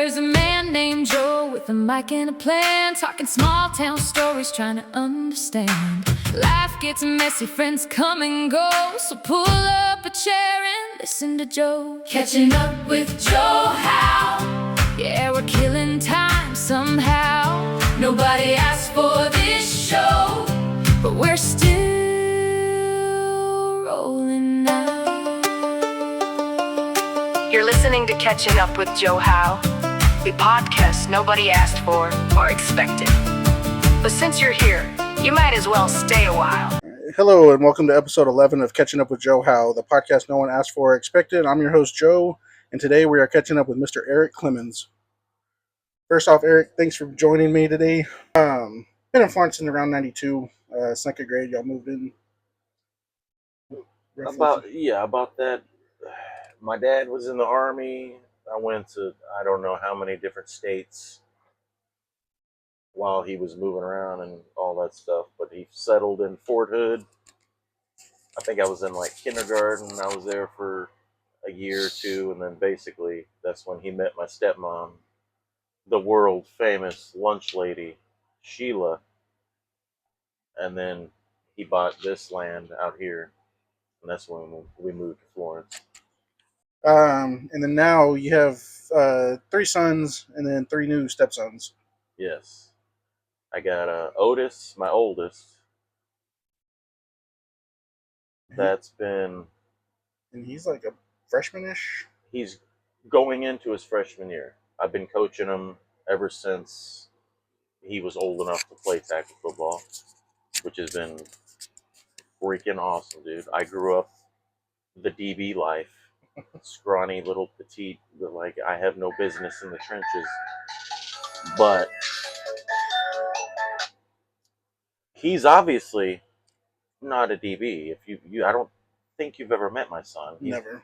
There's a man named Joe with a mic and a plan, talking small town stories, trying to understand. Life gets messy, friends come and go, so pull up a chair and listen to Joe. Catching up with Joe How. Yeah, we're killing time somehow. Nobody asked for this show, but we're still rolling now. You're listening to Catching Up with Joe How, the podcast nobody asked for or expected. But since you're here, you might as well stay a while. Hello and welcome to episode 11 of Catching Up with Joe How, the podcast no one asked for or expected. I'm your host, Joe, and today we are catching up with Mr. Eric Clemens. First off, Eric, thanks for joining me today. Been in Florence since around 92, second grade, y'all moved in. About that. My dad was in the Army. I went to I don't know how many different states while he was moving around and all that stuff, but he settled in Fort Hood. I think I was in like kindergarten. I was there for a year or two, and then basically that's when he met my stepmom, the world famous lunch lady, Sheila. And then he bought this land out here, and that's when we moved to Florence. And then now you have 3 sons and then 3 new stepsons. Yes. I got Otis, my oldest. That's been... And he's like a freshman-ish? He's going into his freshman year. I've been coaching him ever since he was old enough to play tackle football, which has been freaking awesome, dude. I grew up the DB life. Scrawny, little, petite, but like I have no business in the trenches. But he's obviously not a DB. If you I don't think you've ever met my son. Never.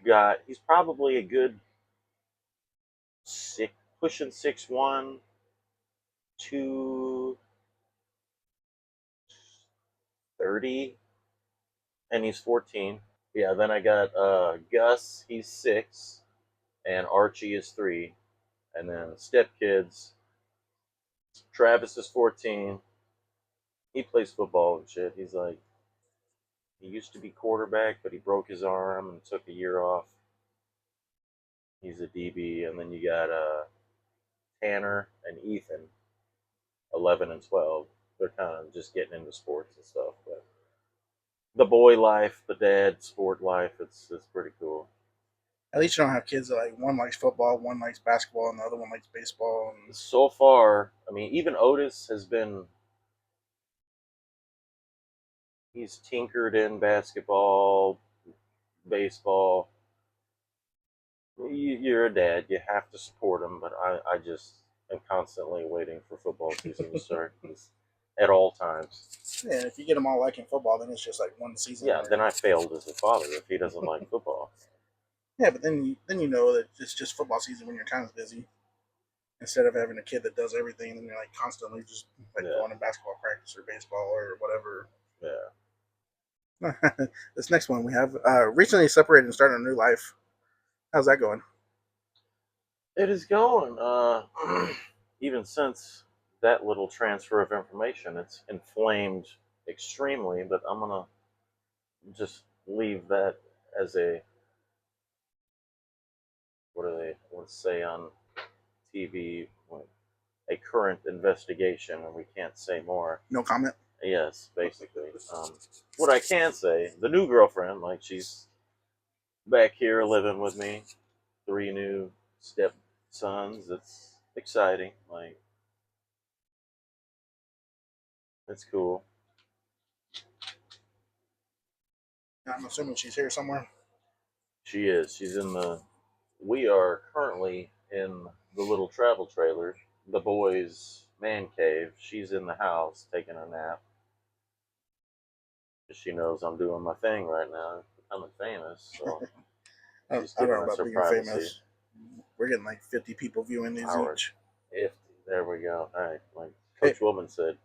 He's probably a good pushing 6'1", 230, and he's 14. Yeah, then I got Gus, he's 6, and Archie is 3, and then stepkids. Travis is 14. He plays football and shit. He used to be quarterback, but he broke his arm and took a year off. He's a DB, and then you got Tanner and Ethan, 11 and 12. They're kind of just getting into sports and stuff, but the boy life, the dad sport life, it's pretty cool. At least you don't have kids that like one likes football, one likes basketball, and the other one likes baseball. And so far, I mean, even Otis he's tinkered in basketball, baseball. You're a dad, you have to support him, but I just am constantly waiting for football season to start at all times. Yeah, if you get them all liking football, then it's just like one season. Yeah, then I failed as a father if he doesn't like football. Yeah, but then you know that it's just football season when your time is busy. Instead of having a kid that does everything, and then you're like constantly just like going to basketball practice or baseball or whatever. Yeah. This next one we have recently separated and started a new life. How's that going? It is going. Even since that little transfer of information, it's inflamed extremely, but I'm gonna just leave that as a, what do they want to say on TV, a current investigation, and we can't say more. No comment? Yes, basically. What I can say, the new girlfriend, like, she's back here living with me, 3 new stepsons. It's exciting. Like, it's cool. I'm assuming she's here somewhere. She is. We are currently in the little travel trailer, the boys' man cave. She's in the house taking a nap. She knows I'm doing my thing right now, becoming famous. So I don't know about being famous. We're getting like 50 people viewing these each. 50. There we go. All right. Like Coach Woman said,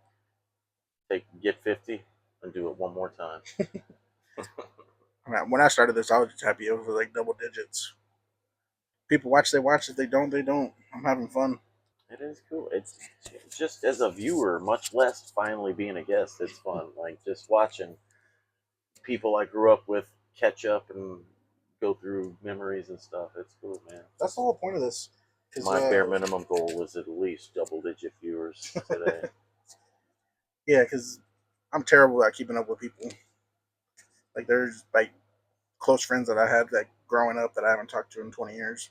get 50 and do it one more time. When I started this, I was just happy it was like double digits. People watch, they watch. If they don't, they don't. I'm having fun. It is cool. It's just as a viewer, much less finally being a guest. It's fun. Like just watching people I grew up with catch up and go through memories and stuff. It's cool, man. That's the whole point of this. My bare minimum goal is at least double-digit viewers today. Yeah, because I'm terrible at keeping up with people. Like there's like close friends that I had like growing up that I haven't talked to in 20 years.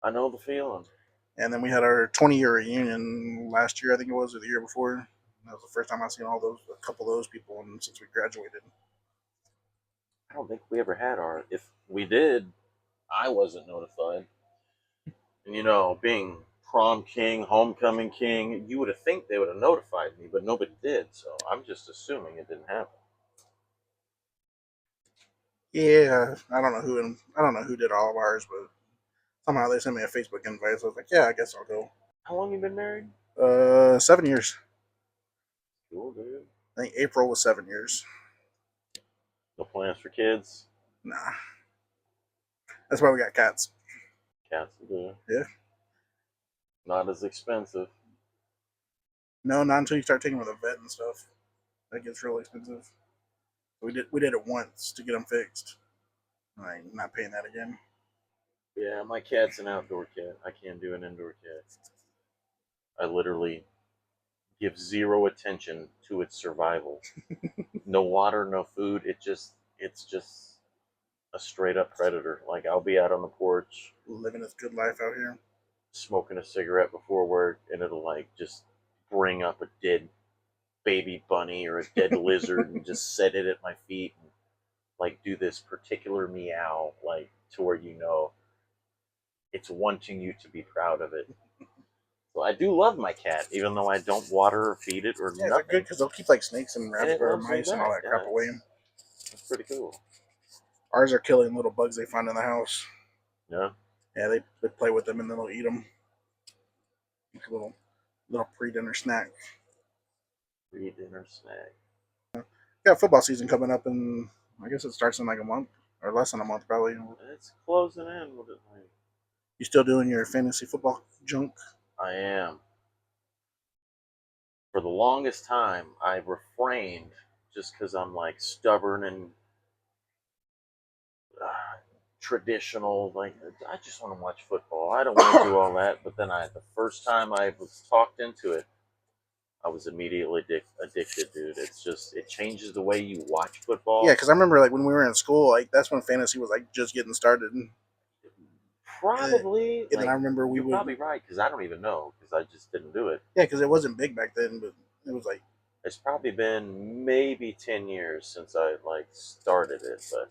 I know the feeling. And then we had our 20-year reunion last year, I think it was, or the year before. That was the first time I've seen a couple of those people, and since we graduated. I don't think we ever had our. If we did, I wasn't notified. And you know, being prom king, homecoming king, you would have think they would have notified me, but nobody did. So I'm just assuming it didn't happen. Yeah, I don't know who did all of ours, but somehow they sent me a Facebook invite, so I was like, yeah, I guess I'll go. How long you been married? 7 years. Cool, dude. I think April was 7 years. No plans for kids? Nah, that's why we got cats. Cats will do. Yeah. Not as expensive. No, not until you start taking them to the vet and stuff. That gets really expensive. We did it once to get them fixed. I'm not paying that again. Yeah, my cat's an outdoor cat. I can't do an indoor cat. I literally give zero attention to its survival. No water, no food. It's just a straight up predator. Like I'll be out on the porch Living his good life out here. smoking a cigarette before work, and it'll like just bring up a dead baby bunny or a dead lizard and just set it at my feet and like do this particular meow, like to where you know it's wanting you to be proud of it. So I do love my cat, even though I don't water or feed it or Yeah, they're nothing. good because they'll keep like snakes and And rabbits it or loves them mice and all back. that crap Yeah, away. it's pretty cool. Ours are killing little bugs they find in the house. Yeah. Yeah, they play with them and then they'll eat them. Like a little pre-dinner snack. Pre-dinner snack. Got football season coming up, and I guess it starts in like a month or less than a month, probably. It's closing in with it. Like, You still doing your fantasy football junk? I am. For the longest time, I refrained just because I'm like stubborn and traditional. Like I just want to watch football. I don't want to do all that. But then the first time I was talked into it, I was immediately addicted, dude. It's just it changes the way you watch football. Yeah, because I remember like when we were in school, like that's when fantasy was like just getting started. Probably. And then I remember you're probably right because I don't even know because I just didn't do it. Yeah, because it wasn't big back then, but it was like it's probably been maybe 10 years since I like started it, but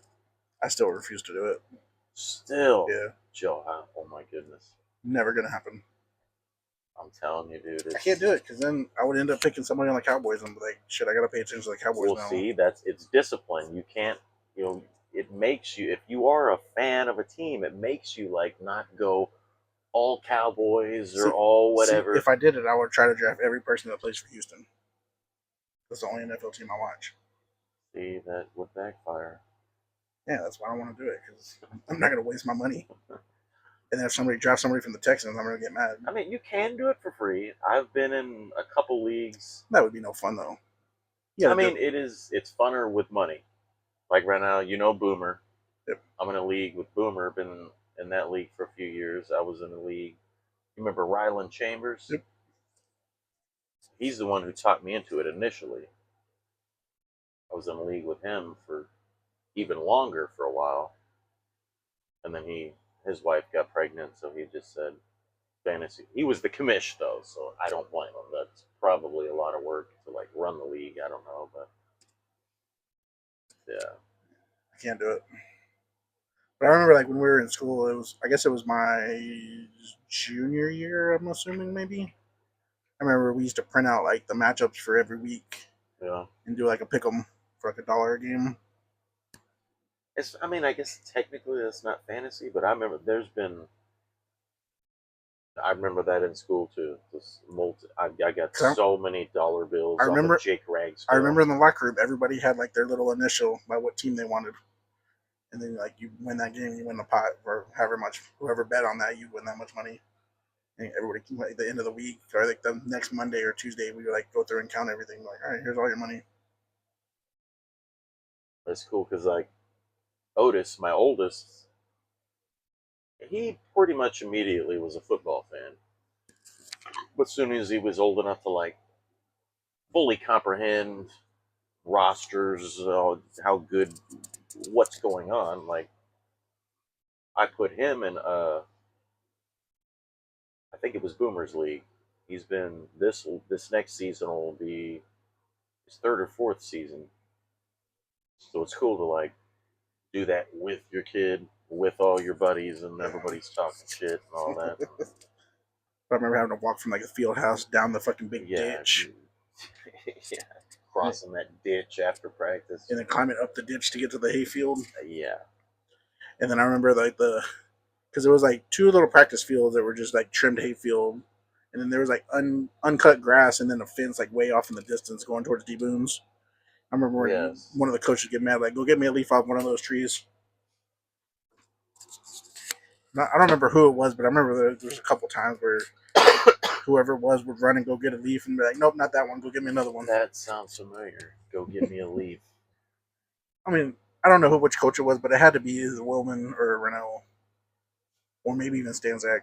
I still refuse to do it. Still, yeah, Joe, oh my goodness, never gonna happen. I'm telling you, dude. I can't do it because then I would end up picking somebody on the Cowboys and be like, shit, I gotta pay attention to the Cowboys now. Well, see, it's discipline. You can't, it makes you, if you are a fan of a team, it makes you like not go all Cowboys or all whatever. See, if I did it, I would try to draft every person that plays for Houston. That's the only NFL team I watch. See, that would backfire. Yeah, that's why I don't want to do it because I'm not gonna waste my money. And then if somebody drafts somebody from the Texans, I'm gonna get mad. I mean, you can do it for free. I've been in a couple leagues. That would be no fun though. Yeah, I mean, it's funner with money. Like right now, Boomer. Yep. I'm in a league with Boomer. Been in that league for a few years. I was in a league. You remember Ryland Chambers? Yep. He's the one who taught me into it initially. I was in a league with him for even longer for a while. And then his wife got pregnant, so he just said fantasy. He was the commish though, so I don't blame him. That's probably a lot of work to like run the league. I don't know, but yeah. I can't do it. But I remember like when we were in school, I guess it was my junior year, I'm assuming maybe. I remember we used to print out like the matchups for every week. Yeah. And do like a pick 'em for like $1 a game. I guess technically that's not fantasy, but I remember I remember that in school too. I got so many dollar bills off of Jake Rags. I remember in the locker room, everybody had like their little initial by what team they wanted. and then like you win that game, you win the pot or however much whoever bet on that, you win that much money. And everybody, like the end of the week or like the next Monday or Tuesday, we would like go through and count everything. Like, all right, here's all your money. That's cool because like Otis, my oldest, he pretty much immediately was a football fan. But as soon as he was old enough to like fully comprehend rosters, how good, what's going on, like I put him in I think it was Boomer's League. He's been this next season will be his third or fourth season. So it's cool to like do that with your kid, with all your buddies, and everybody's talking shit and all that. I remember having to walk from like a field house down the fucking big Yeah, ditch. yeah, crossing that ditch after practice, and then climbing up the ditch to get to the hayfield. Yeah. And then I remember like because there was like two little practice fields that were just like trimmed hayfield, and then there was like uncut grass, and then a fence like way off in the distance going towards D Booms. I remember when one of the coaches get mad, like, "Go get me a leaf off one of those trees." I don't remember who it was, but I remember there was a couple times where whoever it was would run and go get a leaf and be like, "Nope, not that one. Go get me another one." That sounds familiar. Go get me a leaf. I mean, I don't know which coach it was, but it had to be either Willman or Renault, or maybe even Stanzak.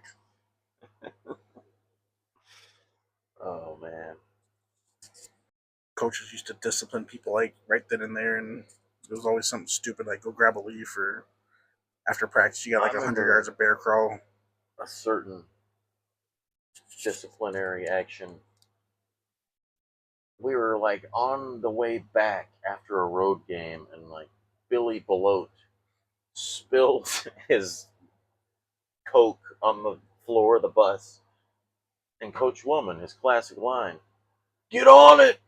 Oh man, coaches used to discipline people like right then and there, and it was always something stupid like go grab a leaf, or after practice you got like 100 yards of bear crawl. A certain disciplinary action. We were like on the way back after a road game, and like Billy Belote spilled his Coke on the floor of the bus, and Coach Woman, his classic line, "Get on it!"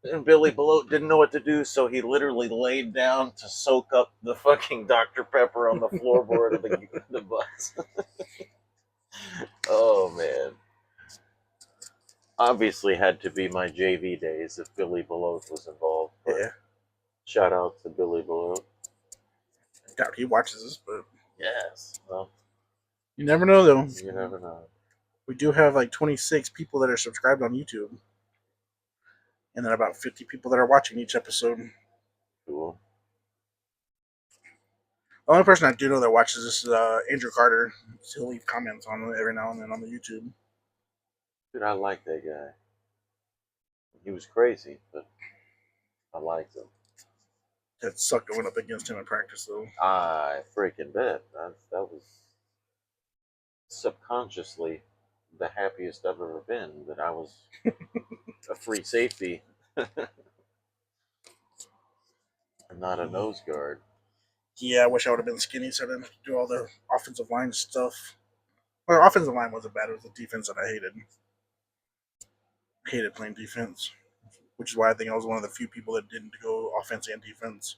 And Billy Belote didn't know what to do, so he literally laid down to soak up the fucking Dr. Pepper on the floorboard of the bus. Oh man. Obviously had to be my JV days if Billy Belote was involved. Yeah. Shout out to Billy Belote. I doubt he watches this, but yes. Well, you never know though. You never know. We do have like 26 people that are subscribed on YouTube. And then about 50 people that are watching each episode. Cool. The only person I do know that watches this is Andrew Carter. He'll leave comments on it every now and then on the YouTube. Dude, I like that guy. He was crazy, but I liked him. That sucked going up against him in practice, though. I freaking bet. That was subconsciously the happiest I've ever been, that I was a free safety and not a nose guard. Yeah, I wish I would have been skinny so I didn't have to do all the offensive line stuff. Well, offensive line wasn't bad. It was the defense that I hated. I hated playing defense, which is why I think I was one of the few people that didn't go offense and defense.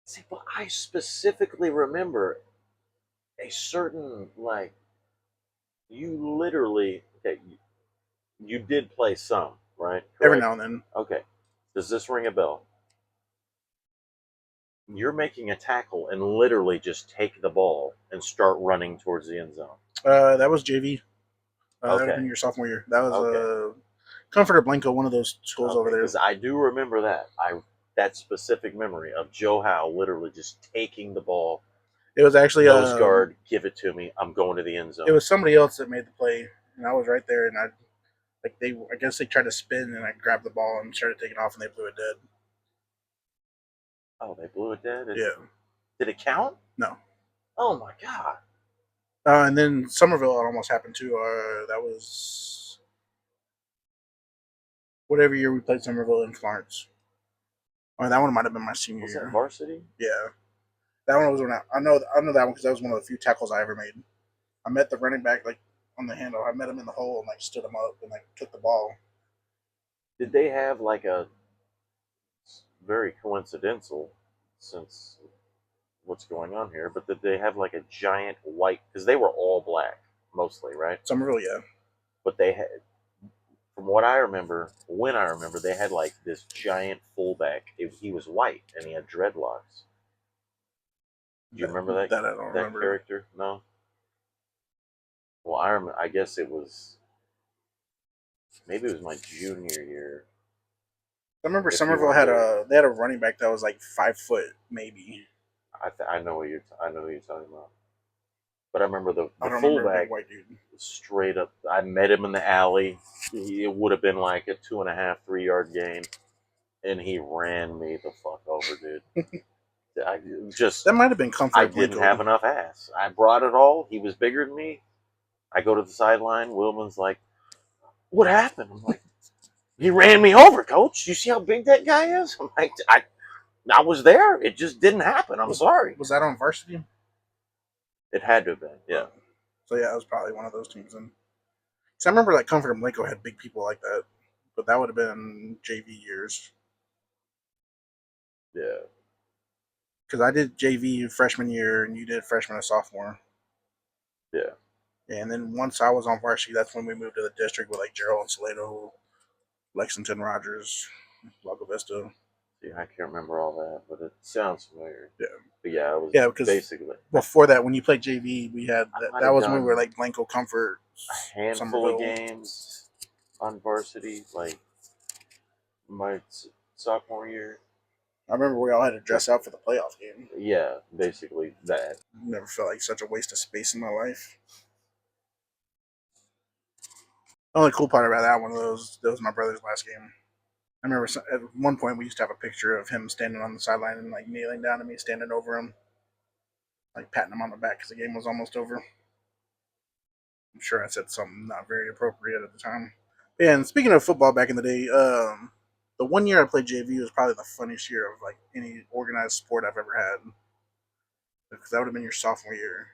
See, but I specifically remember a certain, like, you literally, okay, you did play some, right? Correct? Every now and then. Okay. Does this ring a bell? You're making a tackle and literally just take the ball and start running towards the end zone. That was JV. Okay. That was in your sophomore year. That was Comforter Blanco, one of those schools over there. Because I do remember that. That specific memory of Joe Howe literally just taking the ball. It was actually nose guard, give it to me. I'm going to the end zone. It was somebody else that made the play, and I was right there, and I guess they tried to spin, and I grabbed the ball and started taking off, and they blew it dead. Oh, they blew it dead? Yeah. Did it count? No. Oh, my God. And then Somerville, it almost happened too. That was whatever year we played Somerville in Florence. Or that one might have been my senior year. Was that varsity? Yeah. That one was when I know that one because that was one of the few tackles I ever made. I met the running back like on the handle. I met him in the hole and like stood him up and like took the ball. Did they have like a very coincidental since what's going on here, but did they have like a giant white, because they were all black mostly, right? Somerville, yeah. But they had, from what I remember, they had like this giant fullback. He was white and he had dreadlocks. Do you remember that That I don't that remember. character? No. Well, I guess it was maybe it was my junior year. I remember If you Somerville weren't had there, they had a running back that was like 5 foot maybe. I know I know what you're talking about. But I remember I the don't remember a big fullback white dude. straight up. I met him in the alley. It would have been like a 2.5, 3 yard gain, and he ran me the fuck over, dude. I just That might have been Comfort I at didn't Blanco. have enough ass. I brought it all. He was bigger than me. I go to the sideline. Willman's like, "What happened?" I'm like, "He ran me over, coach. You see how big that guy is?" I'm like, I was there. It just didn't happen. I'm sorry. Was that on varsity? It had to have been. Yeah. So yeah, it was probably one of those teams. And I remember like Comfort and Blanco had big people like that, but that would have been JV years Yeah. because I did JV freshman year and you did freshman and sophomore. Yeah. And then once I was on varsity, that's when we moved to the district with like Gerald and Salado, Lexington, Rogers, Lago Vista. See, I can't remember all that, but it sounds familiar. Yeah, But yeah, it was yeah, because basically before that, when you played JV, we had I that. might That have was when we were done like Blanco, Comfort, a handful of Somerville. games on varsity, like my sophomore year. I remember we all had to dress out for the playoff game. Yeah, basically that. Never felt like such a waste of space in my life. The only cool part about that one of those, that was my brother's last game. I remember at one point we used to have a picture of him standing on the sideline and like kneeling down to me, standing over him, like patting him on the back because the game was almost over. I'm sure I said something not very appropriate at the time. Yeah, and speaking of football back in the day, the one year I played JV was probably the funniest year of like any organized sport I've ever had because that would have been your sophomore year.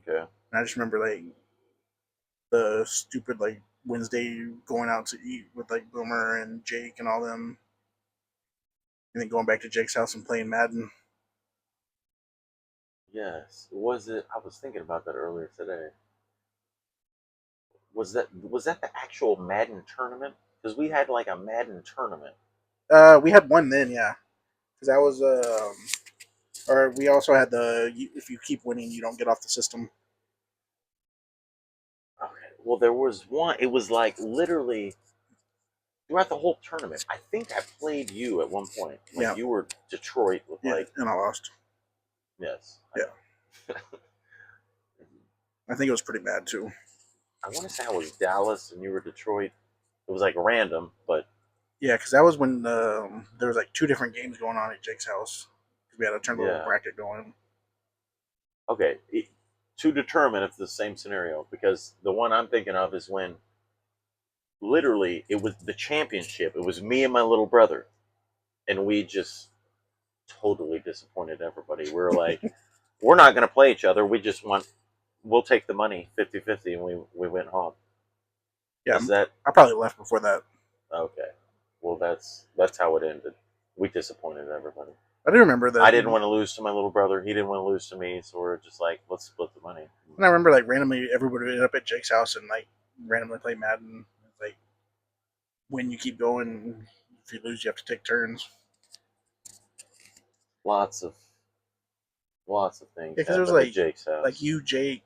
Okay. And I just remember like the stupid like Wednesday going out to eat with like Boomer and Jake and all them, and then going back to Jake's house and playing Madden. Yes. Was it? I was thinking about that earlier today. Was that the actual Madden tournament? Because we had like a Madden tournament. We had one then, yeah, because that was or we also had the if you keep winning, you don't get off the system. Okay. Well, there was one. It was like literally throughout the whole tournament. I think I played you at one point. Like Yeah, you were Detroit with yeah, like and I lost. yes. Yeah, I think it was pretty bad too. I want to say I was Dallas and you were Detroit. It was like random, but Yeah, because that was when there was like two different games going on at Jake's house. We had a turn little yeah. bracket going. Okay. To determine if it's the same scenario, because the one I'm thinking of is when literally it was the championship. It was me and my little brother, and we just totally disappointed everybody. We were like, we're not going to play each other. We'll take the money 50-50, and we went home. Yeah, Is that I probably left before that. okay? Well, that's how it ended. We disappointed everybody. I do remember that. I didn't want to lose to my little brother. He didn't want to lose to me. So we're just like, let's split the money. And I remember like randomly everybody would end up at Jake's house and like randomly play Madden. It's like when you keep going, if you lose, you have to take turns. Lots of things Yeah, because it was happened at Jake's house. like you, Jake,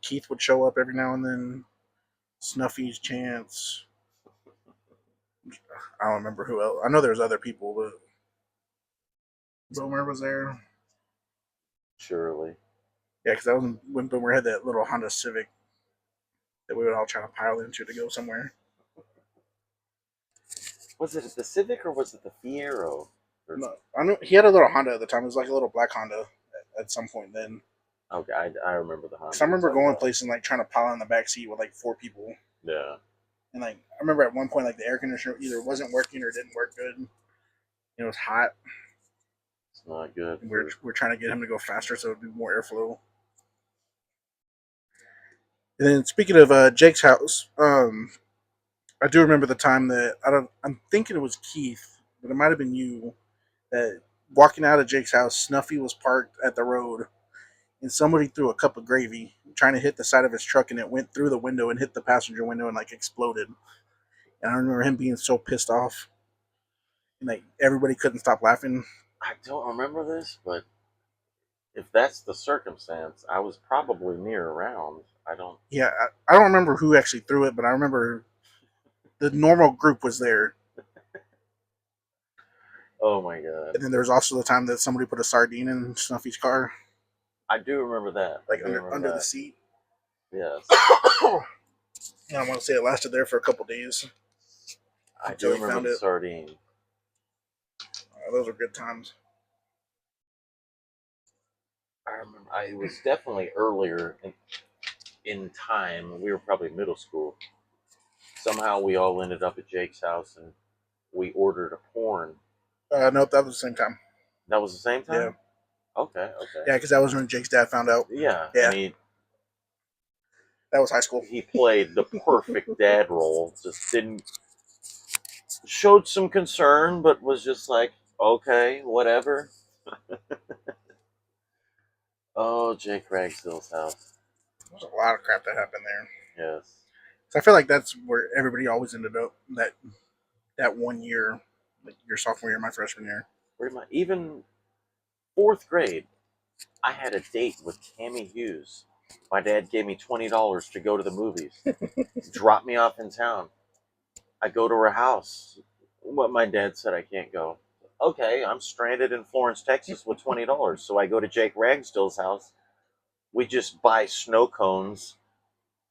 Keith would show up every now and then. Snuffy's Chance. I don't remember who else. I know there was other people, but Boomer was there. Surely. Yeah, because that was when Boomer had that little Honda Civic that we would all try to pile into to go somewhere. Was it the Civic or was it the Fiero? No, I know he had a little Honda at the time. It was like a little black Honda at some point then. Okay, I remember the Honda. So I remember going places and like trying to pile in the back seat with like 4 people. Yeah. And like I remember at one point like the air conditioner either wasn't working or didn't work good. It was hot. It's not good. And we're trying to get him to go faster so it'd be more airflow. And then speaking of Jake's house, I do remember the time that I'm thinking it was Keith, but it might have been you that walking out of Jake's house, Snuffy was parked at the road, and somebody threw a cup of gravy trying to hit the side of his truck, and it went through the window and hit the passenger window and like exploded. And I remember him being so pissed off, and like everybody couldn't stop laughing. I don't remember this, but if that's the circumstance, I was probably near around. I don't. Yeah, I don't remember who actually threw it, but I remember the normal group was there. Oh my god! And then there was also the time that somebody put a sardine in Snuffy's car, I do remember that. I like do remember under the that. seat. Yes, And I want to say it lasted there for a couple days I do until he remember found the it. sardine. Those are good times. I remember. It was definitely earlier in time. We were probably middle school. Somehow we all ended up at Jake's house and we ordered a porn. Nope, that was the same time. That was the same Yeah, time? Okay, okay. yeah, because that was when Jake's dad found out. Yeah, Yeah, and that was high school. he played the perfect dad role. Just didn't showed some concern, but was just like, okay, whatever. Oh, Jake Ragsdale's house. There's a lot of crap that happened there. Yes. So I feel like that's where everybody always ended up that 1 year, like your sophomore year, my freshman year. Pretty much. Even fourth grade, I had a date with Tammy Hughes. My dad gave me $20 to go to the movies. Drop me off in town. I go to her house. What my dad said I can't go. Okay, I'm stranded in Florence, Texas with $20. So I go to Jake Ragsdale's house. We just buy snow cones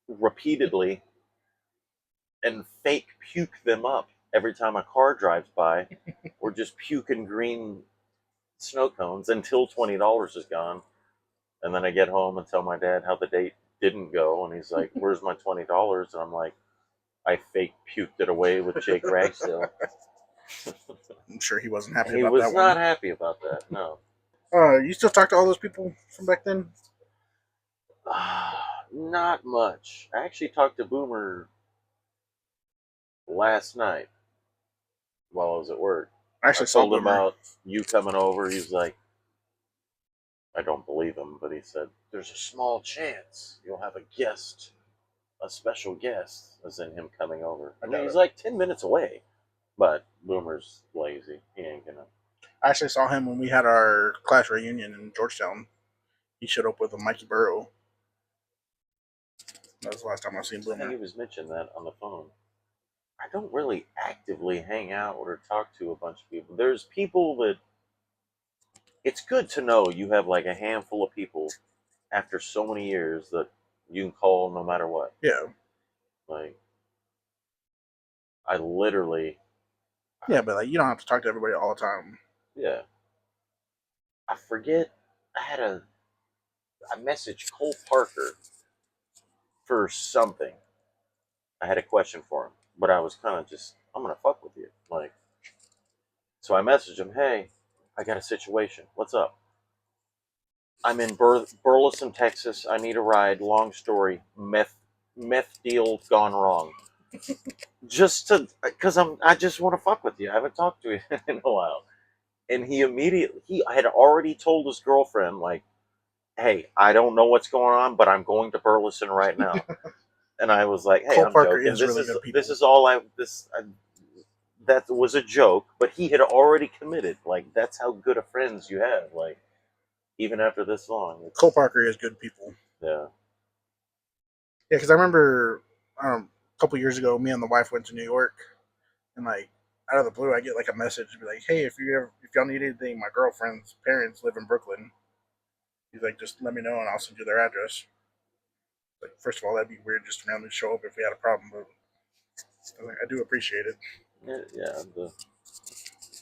repeatedly and fake puke them up every time a car drives by. We're just puking green snow cones until $20 is gone. And then I get home and tell my dad how the date didn't go. And he's like, where's my $20? And I'm like, I fake puked it away with Jake Ragsdale. I'm sure he wasn't happy He about was that not one. happy about that, no. You still talk to all those people from back then? Not much. I actually talked to Boomer last night while I was at work. I I actually saw told him Boomer. about you coming over. He's like, I don't believe him, but he said, there's a small chance you'll have a guest, a special guest, as in him coming over. I mean, doubt he's it. like 10 minutes away, but Boomer's lazy. He ain't gonna. I actually saw him when we had our class reunion in Georgetown. He showed up with a Mikey Burrow. That was the last time I seen I think Boomer. he was mentioning that on the phone. I don't really actively hang out or talk to a bunch of people. There's people that it's good to know you have like a handful of people after so many years that you can call no matter what. Yeah. Like, I literally, Yeah, but like you don't have to talk to everybody all the time. yeah, I forget. I messaged Cole Parker for something. I had a question for him, but I was kind of just, I'm gonna fuck with you, like. So I messaged him, hey, I got a situation. What's up? I'm in Burleson, Texas. I need a ride. Long story. Meth deal gone wrong. Just to, because I just want to fuck with you. I haven't talked to you in a while. And he had already told his girlfriend, like, hey, I don't know what's going on, but I'm going to Burleson right now. And I was like, hey, Cole I'm Parker joking. is really good people. This is all that was a joke, but he had already committed. Like, that's how good of friends you have. Like, even after this long. Cole Parker is good people. Yeah. Yeah, because I remember a couple years ago, me and the wife went to New York, and like out of the blue, I get like a message be like, "Hey, if y'all need anything, my girlfriend's parents live in Brooklyn." He's like, "Just let me know, and I'll send you their address." Like, first of all, that'd be weird just to randomly show up if we had a problem, but I do appreciate it. Yeah,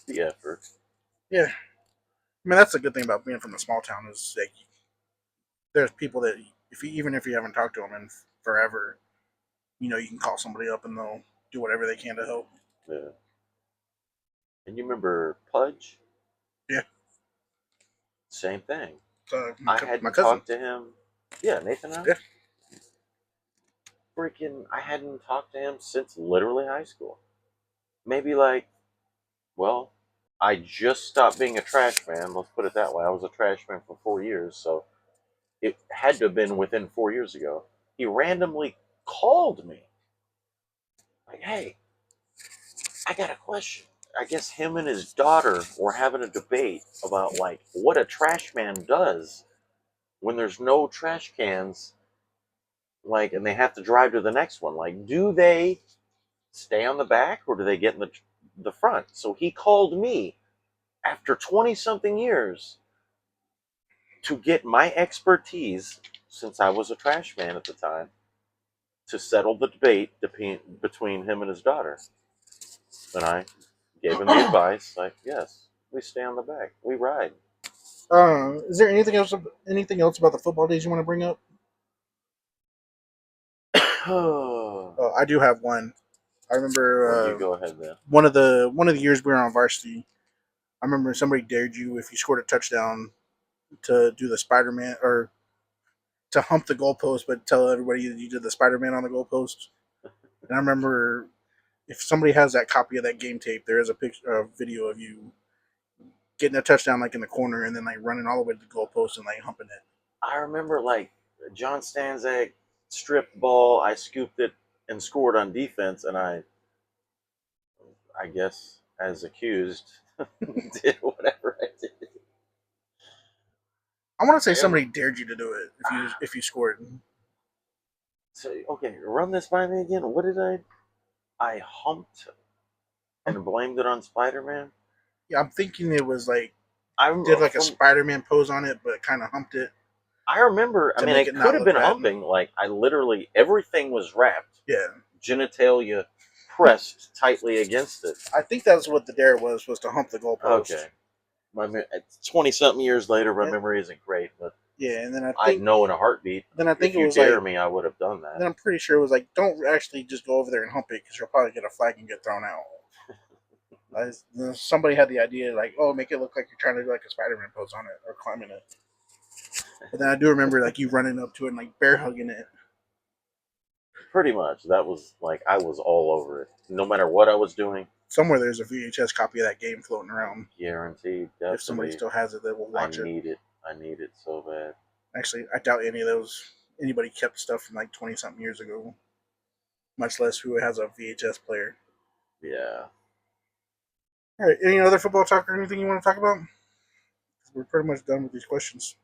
the effort. Yeah, I mean that's the good thing about being from a small town is like there's people that even if you haven't talked to them in forever, you can call somebody up and they'll do whatever they can to help. Yeah. And you remember Pudge? Yeah. Same thing. My I hadn't cousin. talked to him. Yeah, Nathan. Yeah. Freaking, I hadn't talked to him since literally high school. Maybe like, well, I just stopped being a trash man. Let's put it that way. I was a trash man for 4 years, so it had to have been within 4 years ago. He randomly called me. Like, hey, I got a question. I guess him and his daughter were having a debate about like what a trash man does. when there's no trash cans, like, and they have to drive to the next one, like, do they stay on the back or do they get in the front? So he called me after 20 something years to get my expertise, since I was a trash man at the time, to settle the debate between him and his daughter. And I gave him the advice, like, yes, we stay on the back, we ride. Is there anything else? Anything else about the football days you want to bring up? Well, I do have one. I remember you go ahead then. one of the years we were on varsity. I remember somebody dared you if you scored a touchdown to do the Spider-Man or to hump the goalpost, but tell everybody that you did the Spider-Man on the goalpost. And I remember if somebody has that copy of that game tape, there is a video of you getting a touchdown like in the corner and then like running all the way to the goalpost and like humping it. I remember, like, John Stanzak stripped ball, I scooped it and scored on defense, and I guess, as accused, did whatever I did. I want to say somebody dared you to do it if you scored. So, okay, run this by me again. What did I humped and blamed it on Spider-Man? Yeah, I'm thinking it was like I did like a Spider-Man pose on it, but kind of humped it. I remember. I mean, it could have been humping. Like, I literally, everything was wrapped. Yeah. Genitalia pressed tightly against it. I think that's what the dare was to hump the goalpost. Okay. 20-something years later, my memory isn't great, but yeah, and then I'd know in a heartbeat. Then I think if it was you dare like me, I would have done that. Then I'm pretty sure it was like, don't actually just go over there and hump it because you'll probably get a flag and get thrown out. Somebody had the idea like, oh, make it look like you're trying to do like a Spider-Man pose on it or climbing it. But then I do remember like you running up to it and like bear hugging it. Pretty much. That was like, I was all over it. No matter what I was doing. Somewhere there's a VHS copy of that game floating around. Guaranteed. Definitely. If somebody still has it, they will watch it. I need it so bad. Actually, I doubt anybody kept stuff from like 20-something years ago. Much less who has a VHS player. Yeah. All right. Any other football talk or anything you want to talk about? We're pretty much done with these questions.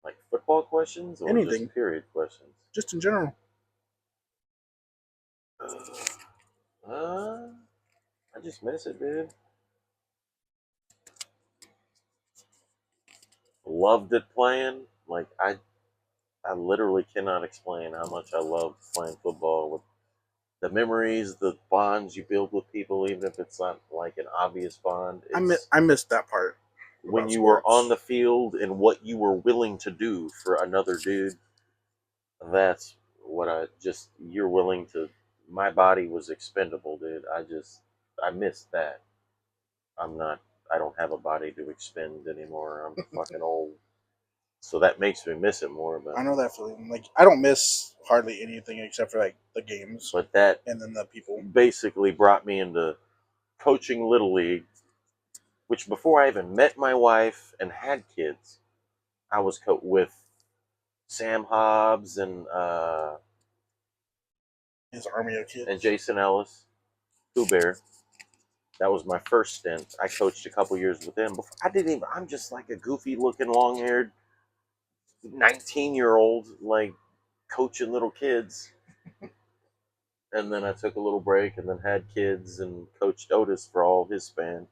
Like football questions or anything? Just period questions? Just in general. I just miss it, dude. Loved it playing. Like, I literally cannot explain how much I loved playing football. With the memories, the bonds you build with people, even if it's not like an obvious bond. I missed that part. When you were on the field and what you were willing to do for another dude, that's what you're willing to. My body was expendable, dude. I missed that. I don't have a body to expend anymore. I'm fucking old. So that makes me miss it more. But I know that feeling. Like, I don't miss hardly anything except for like the games. But that and then the people basically brought me into coaching Little League, which before I even met my wife and had kids, I was with Sam Hobbs and his army of kids and Jason Ellis, Pooh Bear. That was my first stint. I coached a couple years with them. I'm just like a goofy looking, long haired 19-year-old, like coaching little kids. And then I took a little break and then had kids and coached Otis for all his span.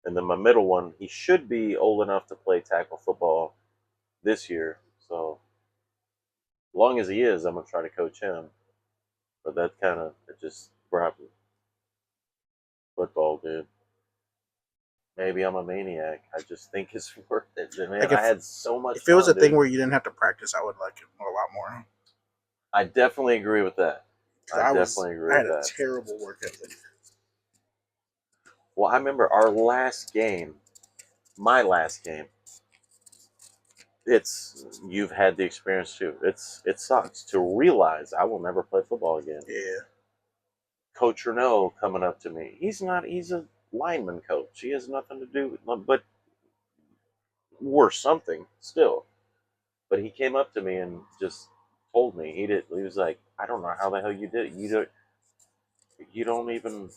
And then my middle one, he should be old enough to play tackle football this year. So as long as he is, I'm going to try to coach him. But that it just brought me. Football, dude. Maybe I'm a maniac. I just think it's worth it. Man, I had so much fun. If it was a thing where you didn't have to practice, I would like it a lot more. I definitely agree with that. I had a terrible work ethic. Well, I remember my last game. You've had the experience too. It sucks to realize I will never play football again. Yeah. Coach Renault coming up to me. He's a lineman coach. He has nothing to do with, but worse, something still. But he came up to me and just told me he was like, I don't know how the hell you did it. You don't even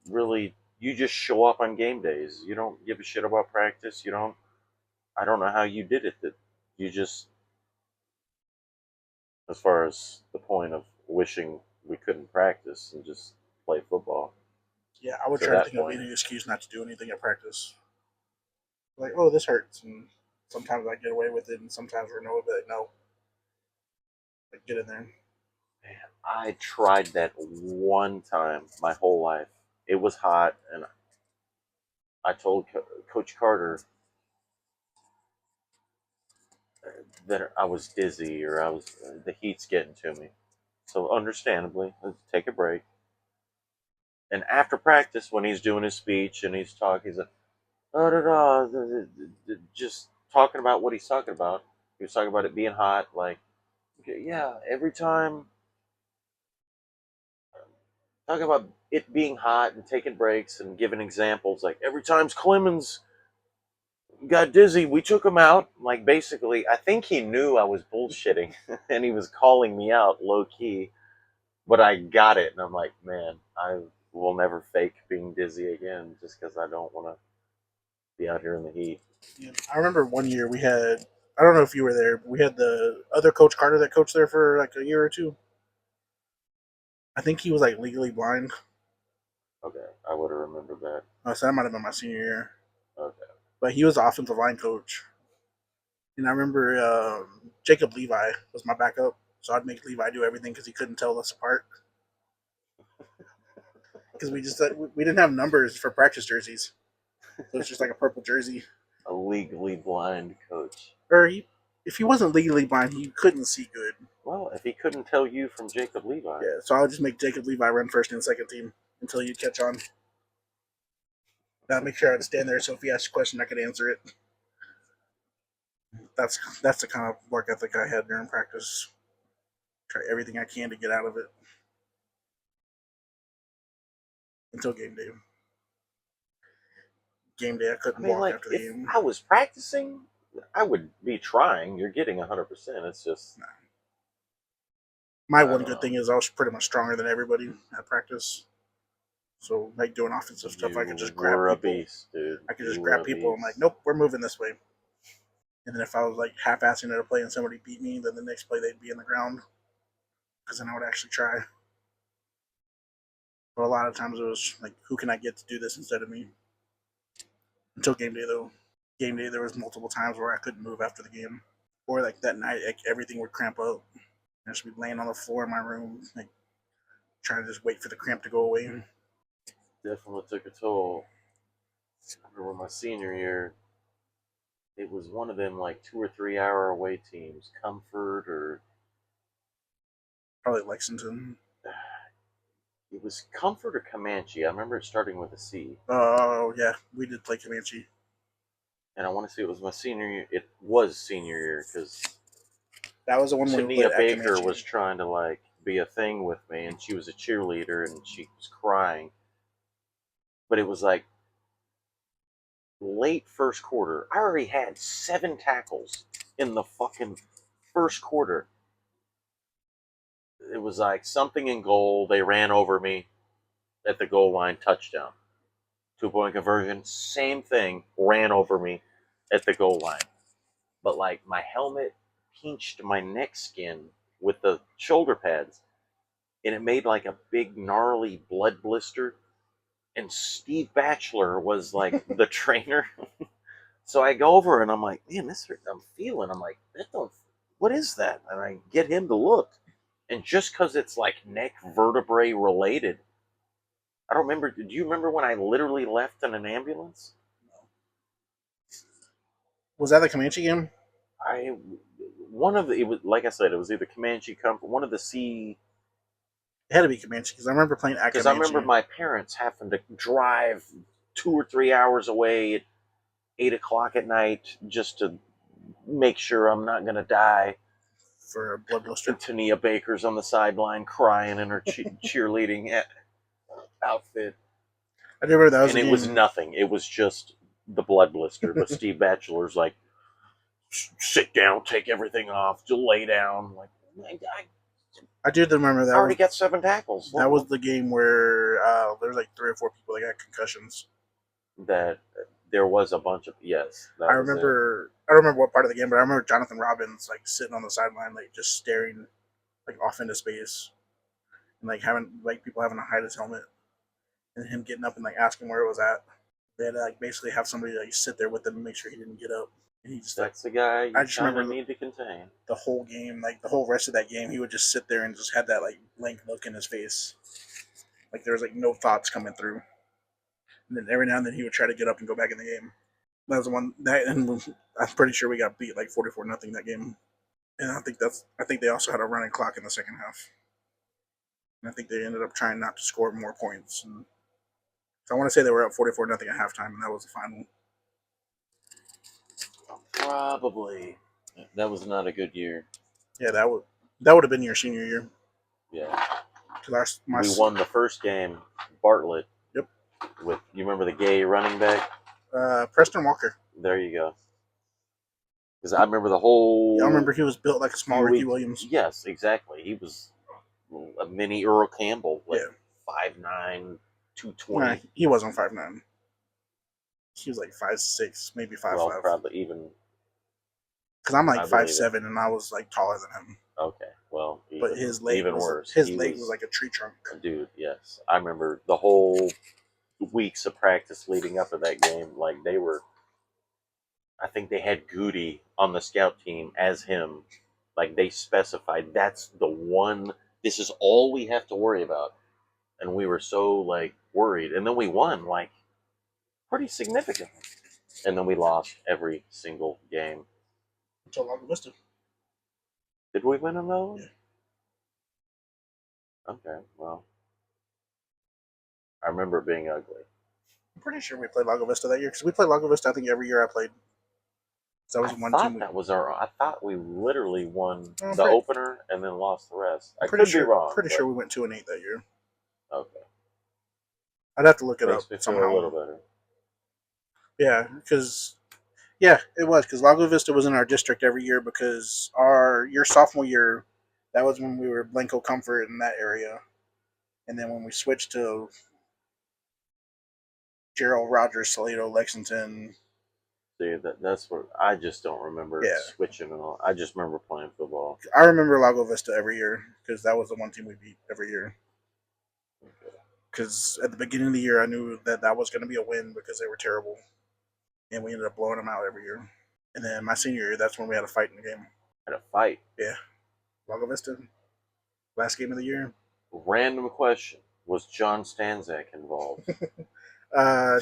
really, you just show up on game days. You don't give a shit about practice. You don't. I don't know how you did it. That you just, as far as the point of wishing we couldn't practice and just play football. Yeah, I would To try to that think of point. any excuse not to do anything at practice. Like, oh, this hurts, and sometimes I get away with it, and sometimes Renault would be like, no, like get in there. Man, I tried that one time my whole life. It was hot, and I told Coach Carter that I was dizzy or I was the heat's getting to me. So understandably, let's take a break. And after practice, when he's doing his speech and he's talking, he's like, da da da, just talking about what he's talking about. He was talking about it being hot, like, yeah, every time talking about it being hot and taking breaks and giving examples, like every time Clemens got dizzy, we took him out. Like basically, I think he knew I was bullshitting, and he was calling me out low key. But I got it, and I'm like, man, I will never fake being dizzy again, just because I don't want to be out here in the heat. Yeah, I remember one year we had. I don't know if you were there, but we had the other Coach Carter that coached there for like a year or two. I think he was like legally blind. Okay, I would have remembered that. Oh, so that might have been my senior year. Okay, But he was the offensive line coach. And I remember Jacob Levi was my backup. So I'd make Levi do everything because he couldn't tell us apart. Because we didn't have numbers for practice jerseys. So it's just like a purple jersey. a legally blind coach. Or if he wasn't legally blind, he couldn't see good. Well, if he couldn't tell you from Jacob Levi, Yeah, so I would just make Jacob Levi run first and second team until you'd catch on. I'd make sure I'd stand there so if he asked a question, I could answer it. That's the kind of work ethic I had during practice. Try everything I can to get out of it until game day. Game day, I I couldn't mean, walk like after the if game. I was practicing, I would be trying. You're getting 100%. It's just My I one don't good know. thing is I was pretty much stronger than everybody at practice. So like doing offensive stuff, I could You just grab were a people. beast, dude. I could You just were grab a people. I'm like, beast. nope, we're moving this way. And then if I was like half-assing at a play and somebody beat me, then the next play they'd be in the ground because then I would actually try. But a lot of times it was like, who can I get to do this instead of me? Until game day, though. Game day, there was multiple times where I couldn't move after the game, or like that night, like everything would cramp up. I just be laying on the floor in my room, like trying to just wait for the cramp to go away. Definitely took a toll. I remember my senior year, it was one of them like 2 or 3 hour away teams, Comfort or Probably Lexington. it was Comfort or Comanche. I remember it starting with a C, Oh yeah, we did play Comanche. and I want to say it was my senior year. It was senior year because That was the one where we played Tania at Baker Comanche. was trying to like be a thing with me, and she was a cheerleader, and she was crying. But it was like late first quarter. I already had 7 tackles in the fucking first quarter. It was like something in goal. They ran over me at the goal line, touchdown. 2 point conversion, same thing, ran over me at the goal line. But like my helmet pinched my neck skin with the shoulder pads, and it made like a big gnarly blood blister. And Steve Batchelor was like the trainer. So I go over and I'm like, man, this hurt. I'm feeling. I'm like, that don't. What is that? And I get him to look, and just because it's like neck vertebrae related, I don't remember. Do you remember when I literally left in an ambulance? Was that the Comanche game? I one of the it was like I said, it was either Comanche Comfort, one of the C. It had to be Comanche because I remember playing at Because I remember Comanche. my parents having to drive 2 or 3 hours away at 8 o'clock at night just to make sure I'm not gonna die. For a blood blister. And Tania Baker's on the sideline crying in her cheerleading outfit. I do remember that was And a it game. was nothing. It was just the blood blister. But Steve Batchelor's like, sit down, take everything off, just lay down. Like, I do remember I that already was got 7 tackles. the game where there was like 3 or 4 people that got concussions. That There was a bunch of I remember what part of the game, but I remember Jonathan Robbins like sitting on the sideline, like just staring like off into space, and like having like people having to hide his helmet, and him getting up and like asking where it was at. They had to like basically have somebody like sit there with him and make sure he didn't get up. And he just That's the guy you I just kind remember of need to contain. the whole game, like the whole rest of that game, he would just sit there and just had that like blank look in his face, like there was like no thoughts coming through. And then every now and then he would try to get up and go back in the game. That was the one that, and I'm pretty sure we got beat like 44-0 that game. And I think they also had a running clock in the second half. And I think they ended up trying not to score more points. And so I want to say they were up 44-0 at halftime, and that was the final. Probably. That was not a good year. Yeah, that would have been your senior year. Yeah. We won the first game, Bartlett. Yep. With, you remember the gay running back? Preston Walker. There you go. Because I remember the whole. Yeah, I remember he was built like a small Ricky Williams. Yes, exactly. He was a mini Earl Campbell, like 5'9", 220. Nah, he wasn't 5'9". He was like 5'6", maybe 5'5". Well, probably even. Because I'm like 5'7", and I was like taller than him. Okay, well, but his leg even was, worse. His leg was like a tree trunk. Dude, yes, I remember the whole weeks of practice leading up to that game. Like they were, I think they had Goody on the scout team as him. Like they specified that's the one. This is all we have to worry about, and we were so like worried. And then we won like pretty significantly, and then we lost every single game. Until Lago Vista. Did we win another one? Yeah. Okay, well, I remember it being ugly. I'm pretty sure we played Lago Vista that year because we played Lago Vista. I think every year I played. So that was one team. I thought we literally won the opener and then lost the rest. I could be wrong. Pretty sure we went 2-8 that year. Okay. I'd have to look it Makes up me somehow. feel a little better. Yeah, because it was because Lago Vista was in our district every year because your sophomore year, that was when we were Blanco Comfort in that area, and then when we switched to Gerald, Rogers, Salado, Lexington. See, that's where I just don't remember switching and all. I just remember playing football. I remember Lago Vista every year because that was the one team we beat every year. Because at the beginning of the year, I knew that was going to be a win because they were terrible. And we ended up blowing them out every year. And then my senior year, that's when we had a fight in the game. Had a fight? Yeah. Lago Vista. Last game of the year. Random question. Was John Stanzak involved?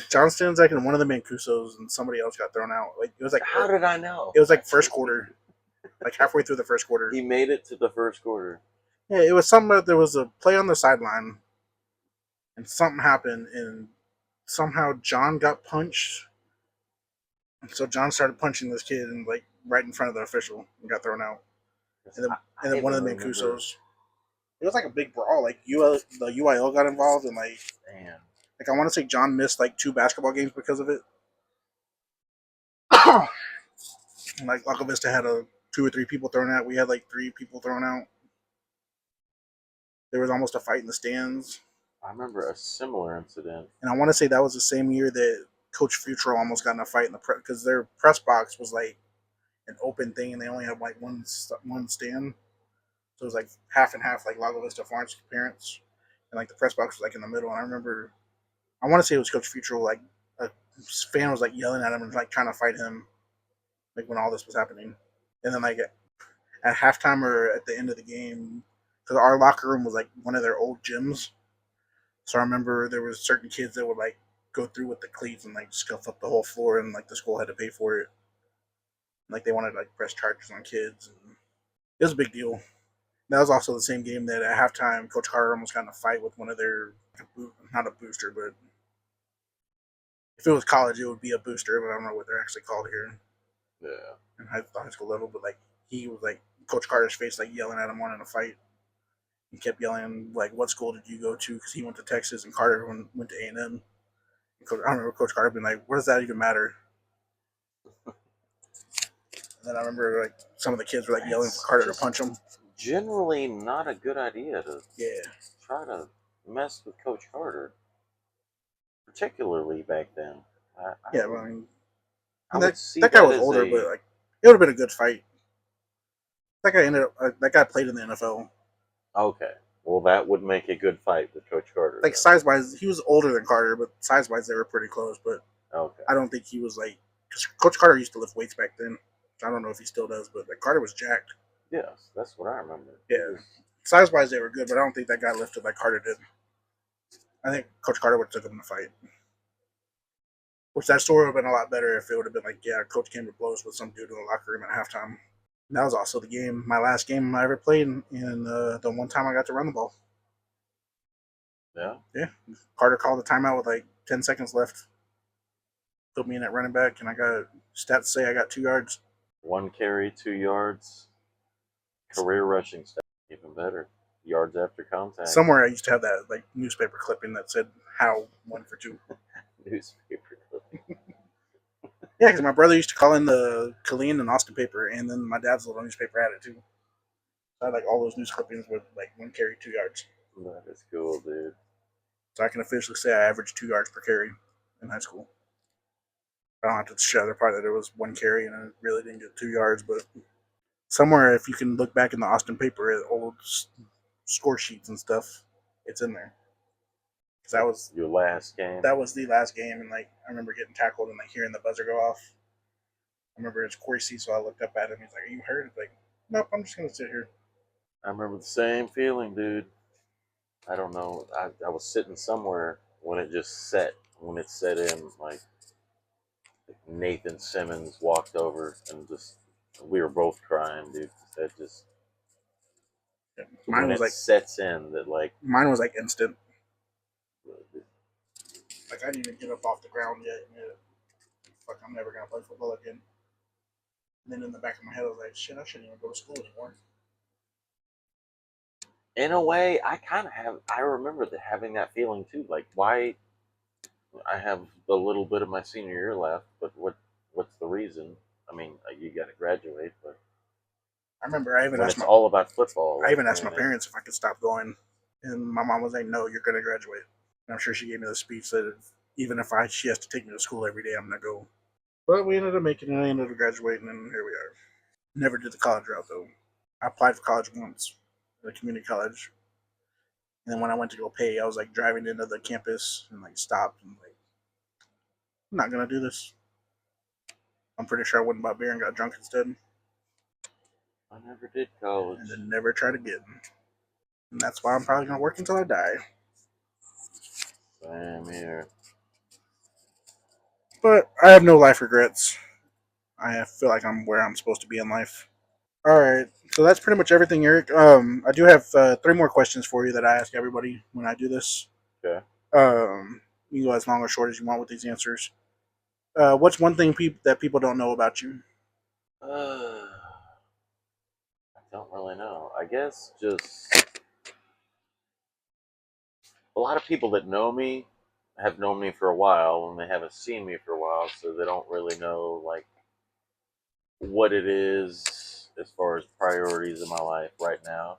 John Stanzak and one of the Mancusos and somebody else got thrown out. Like it was like how did I know? It was like first quarter. Like halfway through the first quarter. He made it to the first quarter. Yeah, it was something. There was a play on the sideline. And something happened, and somehow John got punched. And so John started punching this kid, and like right in front of the official, and got thrown out. And then one of the Mancusos. It was like a big brawl. Like the UIL got involved, and like, damn. Like I want to say John missed like 2 basketball games because of it. And like Lago Vista had 2 or 3 people thrown out. We had like 3 people thrown out. There was almost a fight in the stands. I remember a similar incident. And I want to say that was the same year that Coach Futuro almost got in a fight in the press because their press box was like an open thing and they only had like one stand. So it was like half and half, like Lago Vista Farms parents. And like the press box was like in the middle. And I remember, I want to say it was Coach Futuro, like a fan was like yelling at him and like trying to fight him, like when all this was happening. And then like at halftime or at the end of the game, because our locker room was like one of their old gyms. So I remember there was certain kids that would like go through with the cleats and like scuff up the whole floor, and like the school had to pay for it. Like they wanted to like press charges on kids, and it was a big deal. That was also the same game that at halftime, Coach Carter almost got in a fight with one of their, not a booster, but if it was college, it would be a booster, but I don't know what they're actually called here. Yeah. In high school level, but like he was like Coach Carter's face, like yelling at him, wanting to fight. He kept yelling, like, what school did you go to? Because he went to Texas and Carter went to A&M. I remember Coach Carter being like, what does that even matter? And then I remember, like, some of the kids were, like, yelling for Carter to punch him. Generally not a good idea to try to mess with Coach Carter. Particularly back then. Yeah, well, I mean, I and would see that guy that was as older, but a like it would have been a good fight. That guy ended up that guy played in the NFL. okay. Well, that would make a good fight with Coach Carter Like then. size wise, he was older than Carter, but size wise they were pretty close. But Okay. I don't think he was like because Coach Carter used to lift weights back then. I don't know if he still does, but like Carter was jacked. Yes, that's what I remember. He Yeah, was. size wise they were good, but I don't think that guy lifted like Carter did. I think Coach Carter would have took him in the fight. Which that story would have been a lot better if it would have been like, yeah, Coach came to blows with some dude in the locker room at halftime. And that was also the game, my last game I ever played, and the one time I got to run the ball. Yeah. Yeah, Carter called the timeout with like 10 seconds left. Put me in at running back, and I got stats say I got 2 yards. 1 carry, 2 yards. Career rushing stat, even better. Yards after contact. Somewhere I used to have that like newspaper clipping that said how 1 for 2. Newspaper clipping. Yeah, because my brother used to call in the Killeen and Austin paper, and then my dad's little newspaper had it too. So I had like all those news clippings with like 1 carry, 2 yards. That is cool, dude. So I can officially say I averaged 2 yards per carry in high school. I don't have to show the part that it was 1 carry and I really didn't get 2 yards, but somewhere if you can look back in the Austin paper at old score sheets and stuff, it's in there. Because Your last game. that was the last game, and like I remember getting tackled and like hearing the buzzer go off. I remember it's Corey C, so I looked up at him. He's like, "Are you hurt?" Like, nope, I'm just gonna sit here. I remember the same feeling, dude. I don't know. I was sitting somewhere when it just set, when it set in. Like Nathan Simmons walked over and just, we were both crying, dude. That just, Mine when was it like sets in, that like, mine was like instant. Like I didn't even get up off the ground yet. And fuck, I'm never gonna play football again. And then in the back of my head, I was like, shit, I shouldn't even go to school anymore. in a way, I kind of have. I remember having that feeling too. Like, why? I have a little bit of my senior year left, but what's the reason? I mean, you got to graduate, but I remember when it's all about football, I like, even asked my man, parents if I could stop going, and my mom was like, "No, you're gonna graduate." And I'm sure she gave me the speech that even if she has to take me to school every day, I'm gonna go. But we ended up making it. I ended up graduating, and here we are. Never did the college route though. I applied for college once, at a community college, and then when I went to go pay, I was like driving into the campus and like stopped and like, I'm not gonna do this. I'm pretty sure I went and bought beer and got drunk instead, I never did college. and then never tried again. And that's why I'm probably gonna work until I die. Same here. But I have no life regrets. I feel like I'm where I'm supposed to be in life. All right, so that's pretty much everything, Eric. I do have 3 more questions for you that I ask everybody when I do this. Okay. You can go as long or short as you want with these answers. What's one thing that people don't know about you? I don't really know. I guess just a lot of people that know me have known me for a while and they haven't seen me for a while, so they don't really know like what it is as far as priorities in my life right now.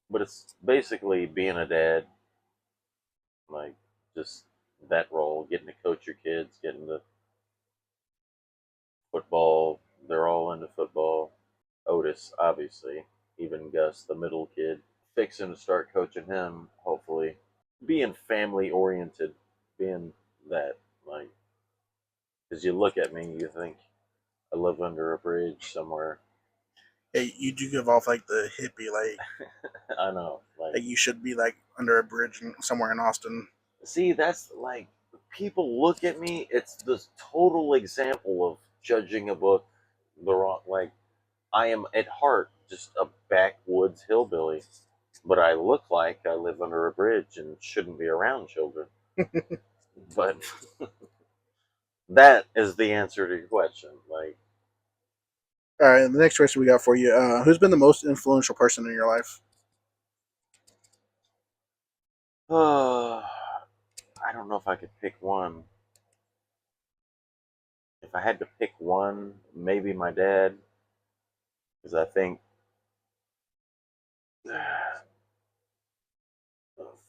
But it's basically being a dad, like just that role, getting to coach your kids, getting to football. They're all into football. Otis, obviously, even Gus, the middle kid, fixing to start coaching him, hopefully. Being family oriented, being that, like, because you look at me, you think I live under a bridge somewhere. Hey, you do give off like the hippie, I know, like you should be like under a bridge somewhere in Austin. see, that's like, people look at me, it's the total example of judging a book the wrong, like, I am at heart just a backwoods hillbilly, but I look like I live under a bridge and shouldn't be around children. But that is the answer to your question. Like, All right, the next question we got for you: who's been the most influential person in your life? I don't know if I could pick one. If I had to pick one, maybe my dad, because I think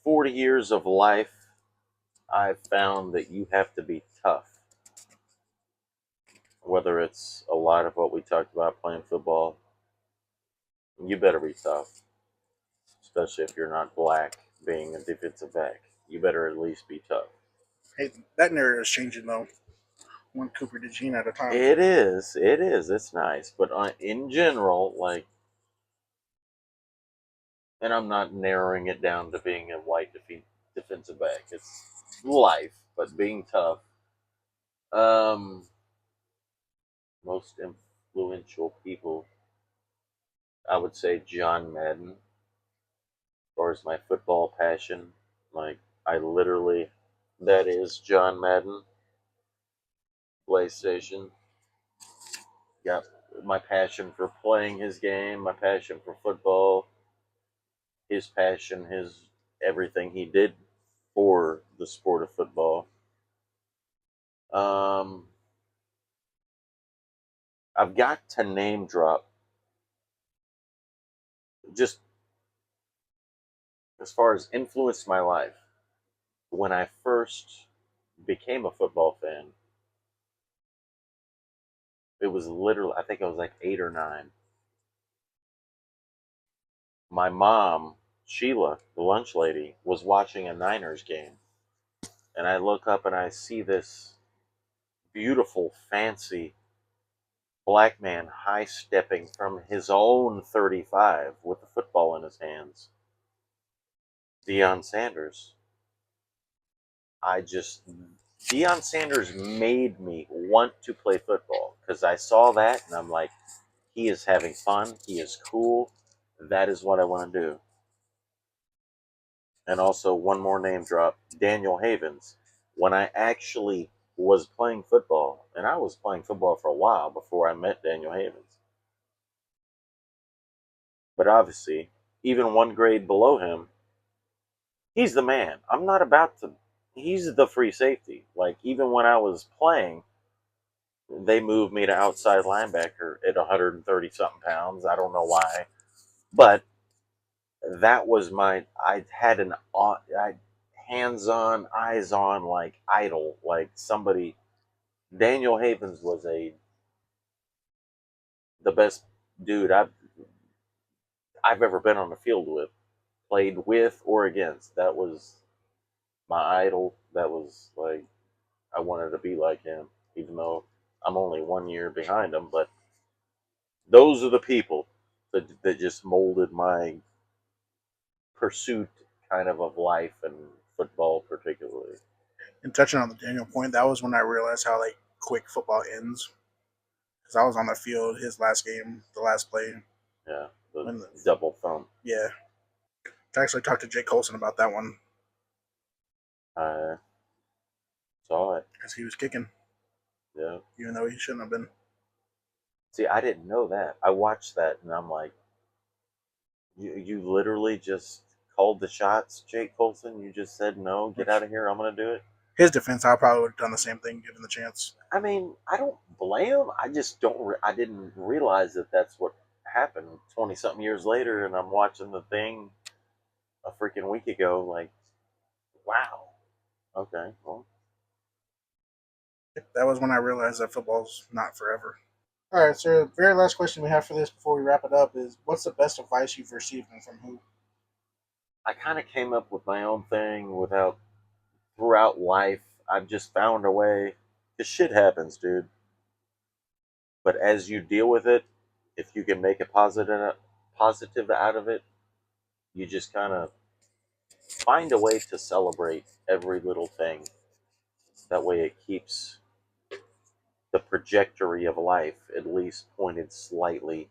40 years of life, I've found that you have to be tough. Whether it's a lot of what we talked about playing football, you better be tough, especially if you're not black being a defensive back. You better at least be tough. Hey, that narrative is changing though. One Cooper DeJean at a time. It is. It's nice. But in general, like, and I'm not narrowing it down to being a white defensive back. It's life, but being tough. Most influential people, I would say John Madden. As far as my football passion, like, I literally, that is John Madden. PlayStation. Got my passion for playing his game, my passion for football, his passion, his everything he did for the sport of football. I've got to name drop just as far as influenced my life. When I first became a football fan, it was literally, I think I was like 8 or 9. My mom, Sheila, the lunch lady, was watching a Niners game. And I look up and I see this beautiful, fancy black man high stepping from his own 35 with the football in his hands. Deion Sanders. Deion Sanders made me want to play football because I saw that and I'm like, he is having fun. He is cool. That is what I want to do. And also, one more name drop, Daniel Havens. When I actually was playing football, and I was playing football for a while before I met Daniel Havens. But obviously, even one grade below him, he's the man. I'm not about to, he's the free safety. Like, even when I was playing, they moved me to outside linebacker at 130 something pounds. I don't know why. But that was I had hands on, eyes on, like, idol, like somebody. Daniel Havens was the best dude I've ever been on the field with, played with or against. That was my idol. That was like, I wanted to be like him, even though I'm only 1 year behind him. But those are the people that just molded my pursuit kind of life and football particularly. And touching on the Daniel point, that was when I realized how like quick football ends. Because I was on the field his last game, the last play. Yeah, double thumb. Yeah. I actually talked to Jake Colson about that one. I saw it. Because he was kicking. Yeah. Even though he shouldn't have been. See, I didn't know that. I watched that and I'm like, you literally just called the shots, Jake Colson. You just said, no, get out of here. I'm going to do it. His defense, I probably would have done the same thing given the chance. I mean, I don't blame him. I just don't. I didn't realize that that's what happened 20 something years later, and I'm watching the thing a freaking week ago. Like, wow. Okay, well, That was when I realized that football's not forever. All right, so the very last question we have for this before we wrap it up is, what's the best advice you've received and from who? I kind of came up with my own thing throughout life. I've just found a way. This shit happens, dude. But as you deal with it, if you can make a positive out of it, you just kind of find a way to celebrate every little thing. That way it keeps the trajectory of life at least pointed slightly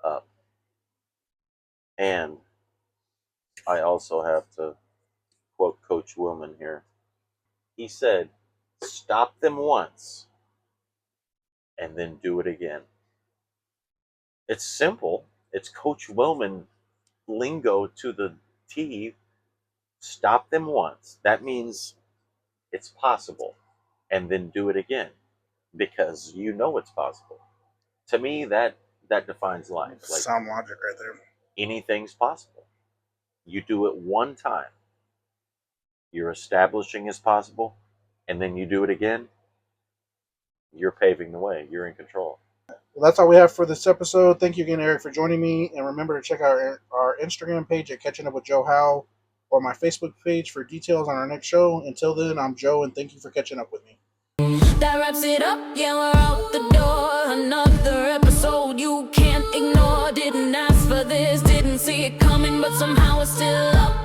up. And I also have to quote Coach Willman here. He said, stop them once and then do it again. It's simple. It's Coach Willman lingo to the T. Stop them once. That means it's possible. And then do it again. Because you know it's possible. To me, that defines life. Like, sound logic right there. Anything's possible. You do it one time. You're establishing it's possible. And then you do it again. you're paving the way. You're in control. Well, that's all we have for this episode. Thank you again, Eric, for joining me. And remember to check out our Instagram page at Catching Up with Joe Howe or my Facebook page for details on our next show. Until then, I'm Joe, and thank you for catching up with me. That wraps it up, yeah, we're out the door. Another episode you can't ignore. Didn't ask for this, didn't see it coming, but somehow it's still up.